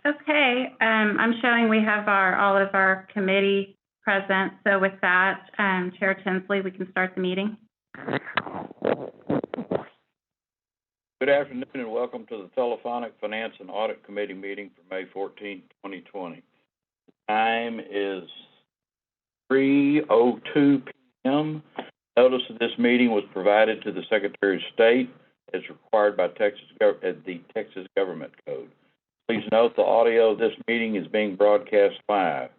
Okay, I'm showing we have all of our committee present. So with that, Chair Tinsley, we can start the meeting. Good afternoon and welcome to the Telephonic Finance and Audit Committee meeting for May 14, 2020. Time is 3:02 p.m. Notice of this meeting was provided to the Secretary of State as required by the Texas Government Code. Please note the audio of this meeting is being broadcast live.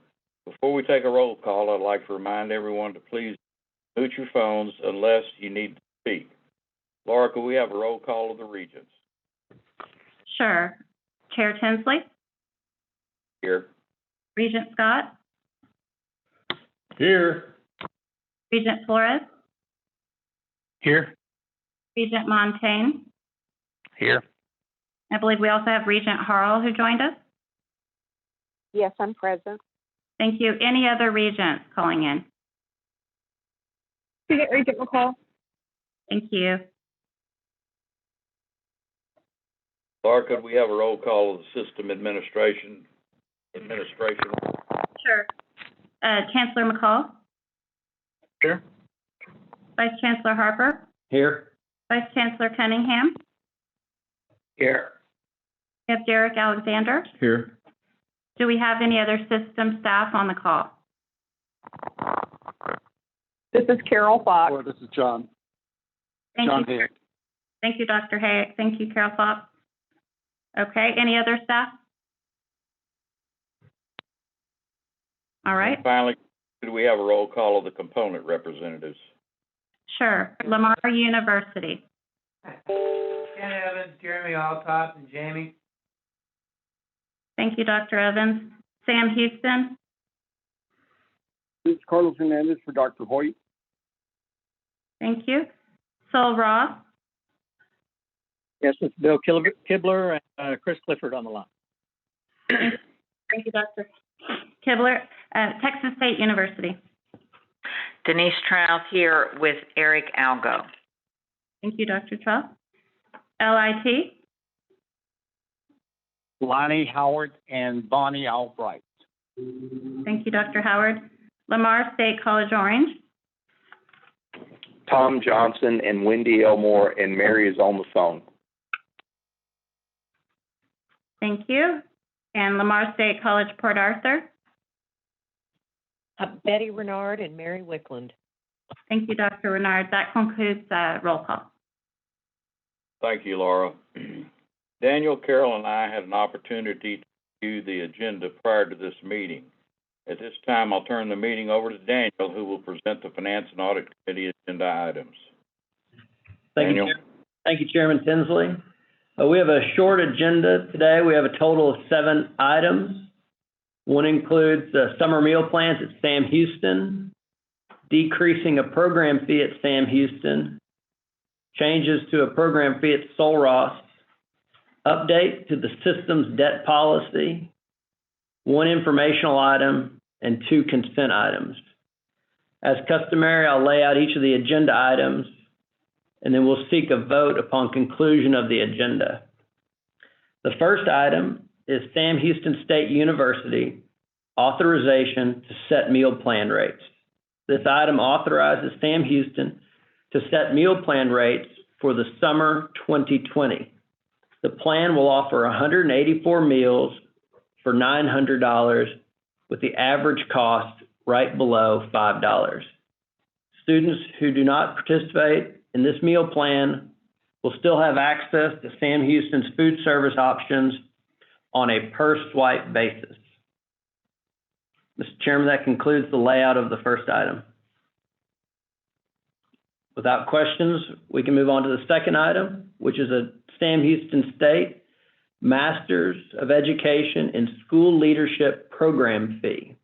Before we take a roll call, I'd like to remind everyone to please mute your phones unless you need to speak. Laura, could we have a roll call of the regents? Sure. Chair Tinsley? Here. Regent Scott? Here. Regent Flores? Here. Regent Montaigne? Here. I believe we also have Regent Harrell who joined us. Yes, I'm present. Thank you. Any other regents calling in? Regent McCall. Thank you. Laura, could we have a roll call of the system administration? Sure. Chancellor McCall? Here. Vice Chancellor Harper? Here. Vice Chancellor Cunningham? Here. We have Derek Alexander. Here. Do we have any other system staff on the call? This is Carol Fox. Or this is John. Thank John you. Hayek. Thank you, Dr. Hayek. Thank you, Carol Fox. Okay, any other staff? All right. And finally, could we have a roll call of the component representatives? Sure. Lamar University. Ken Evans, Jeremy Altott, and Jamie. Thank you, Dr. Evans. Sam Houston. This is Carlos Hernandez for Dr. Hoyt. Thank you. Sol Ross. Yes, it's Bill Kibler and Chris Clifford on the line. Thank you, Dr. Kibler. Texas State University. Denise Trout here with Eric Algo. Thank you, Dr. Trout. LIT. Lonnie Howard and Bonnie Albright. Thank you, Dr. Howard. Lamar State College Orange. Tom Johnson and Wendy Elmore, and Mary is on the phone. Thank you. And Lamar State College Port Arthur. Betty Renard and Mary Wickland. Thank you, Dr. Renard. That concludes roll call. Thank you, Laura. Daniel, Carol, and I had an opportunity to review the agenda prior to this meeting. At this time, I'll turn the meeting over to Daniel, who will present the Finance and Audit Committee agenda items. Thank you, Chairman Tinsley. We have a short agenda today. We have a total of 7 items. One includes summer meal plans at Sam Houston, decreasing a program fee at Sam Houston, changes to a program fee at Sul Ross, update to the system's debt policy, 1 informational item, and 2 consent items. As customary, I'll lay out each of the agenda items, and then we'll seek a vote upon conclusion of the agenda. The first item is Sam Houston State University authorization to set meal plan rates. This item authorizes Sam Houston to set meal plan rates for the summer 2020. The plan will offer 184 meals for $900 with the average cost right below $5. Students who do not participate in this meal plan will still have access to Sam Houston's food service options on a per swipe basis. Mr. Chairman, that concludes the layout of the first item. Without questions, we can move on to the second item, which is a Sam Houston State Masters of Education in School Leadership Program fee.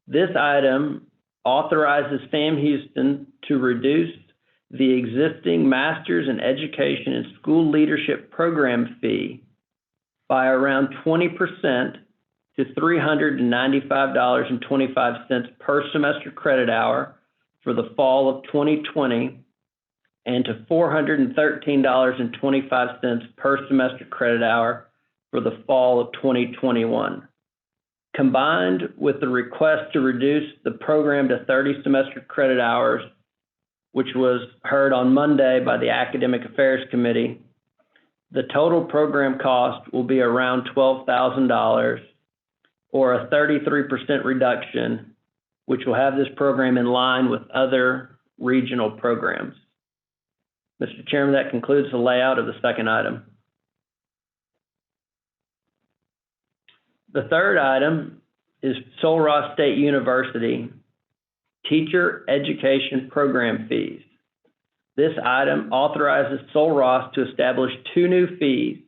This item authorizes Sam Houston to reduce the existing Masters in Education in School Leadership Program fee by around 20% to $395.25 per semester credit hour for the fall of 2020 and to $413.25 per semester credit hour for the fall of 2021. Combined with the request to reduce the program to 30 semester credit hours, which was heard on Monday by the Academic Affairs Committee, the total program cost will be around $12,000, or a 33% reduction, which will have this program in line with other regional programs. Mr. Chairman, that concludes the layout of the second item. The third item is Sul Ross State University Teacher Education Program Fees. This item authorizes Sul Ross to establish two new fees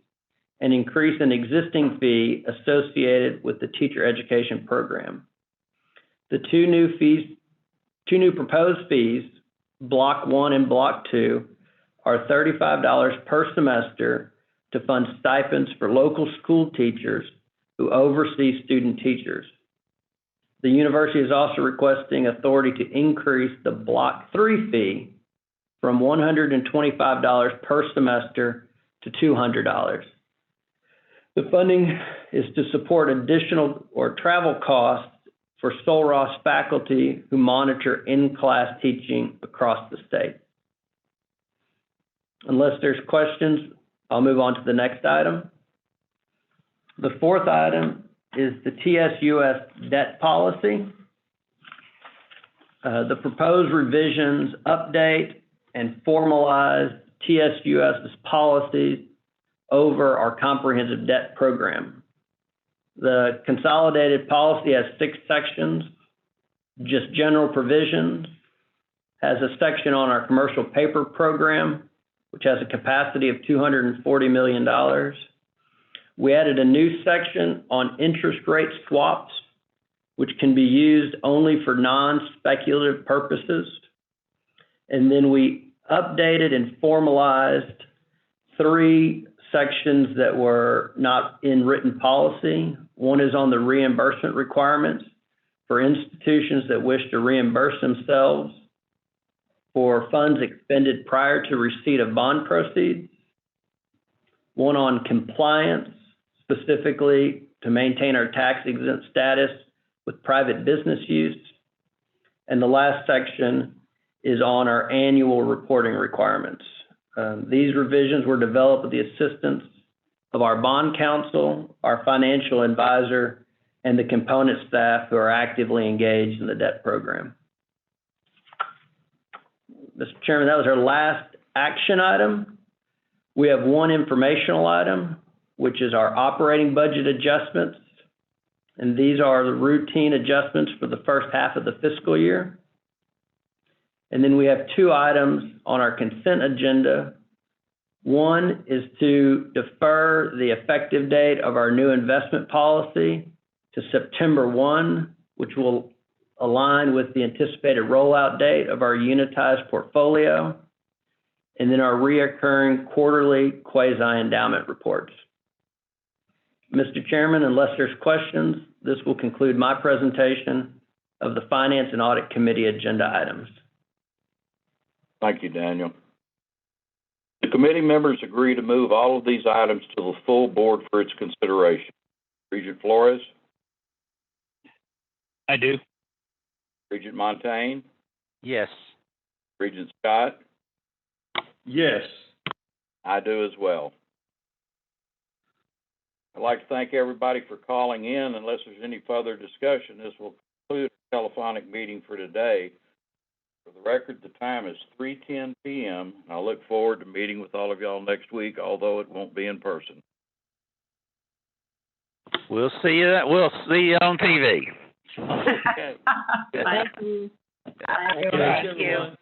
and increase an existing fee associated with the teacher education program. The two new proposed fees, Block 1 and Block 2, are $35 per semester to fund stipends for local school teachers who oversee student teachers. The university is also requesting authority to increase the Block 3 fee from $125 per semester to $200. The funding is to support additional or travel costs for Sul Ross faculty who monitor in-class teaching across the state. Unless there's questions, I'll move on to the next item. The fourth item is the Tsu S Debt Policy. The proposed revisions update and formalize TSUS's policies over our comprehensive debt program. The consolidated policy has 6 sections, just general provisions, has a section on our commercial paper program, which has a capacity of $240 million. We added a new section on interest rate swaps, which can be used only for non-speculative purposes. And then we updated and formalized 3 sections that were not in written policy. One is on the reimbursement requirements for institutions that wish to reimburse themselves for funds expended prior to receipt of bond proceeds. One on compliance, specifically to maintain our tax-exempt status with private business use. And the last section is on our annual reporting requirements. These revisions were developed with the assistance of our bond counsel, our financial advisor, and the component staff who are actively engaged in the debt program. Mr. Chairman, that was our last action item. We have one informational item, which is our operating budget adjustments. And these are the routine adjustments for the first half of the fiscal year. And then we have 2 items on our consent agenda. One is to defer the effective date of our new investment policy to September 1, which will align with the anticipated rollout date of our unitized portfolio, and then our reoccurring quarterly quasi-endowment reports. Mr. Chairman, unless there's questions, this will conclude my presentation of the Finance and Audit Committee agenda items. Thank you, Daniel. The committee members agree to move all of these items to the full board for its consideration. Regent Flores? I do. Regent Montaigne? Yes. Regent Scott? Yes. I do as well. I'd like to thank everybody for calling in. Unless there's any further discussion, this will conclude our telephonic meeting for today. For the record, the time is 3:10 p.m. I look forward to meeting with all of y'all next week, although it won't be in person. We'll see you on TV. Okay. Thank you. Thank you.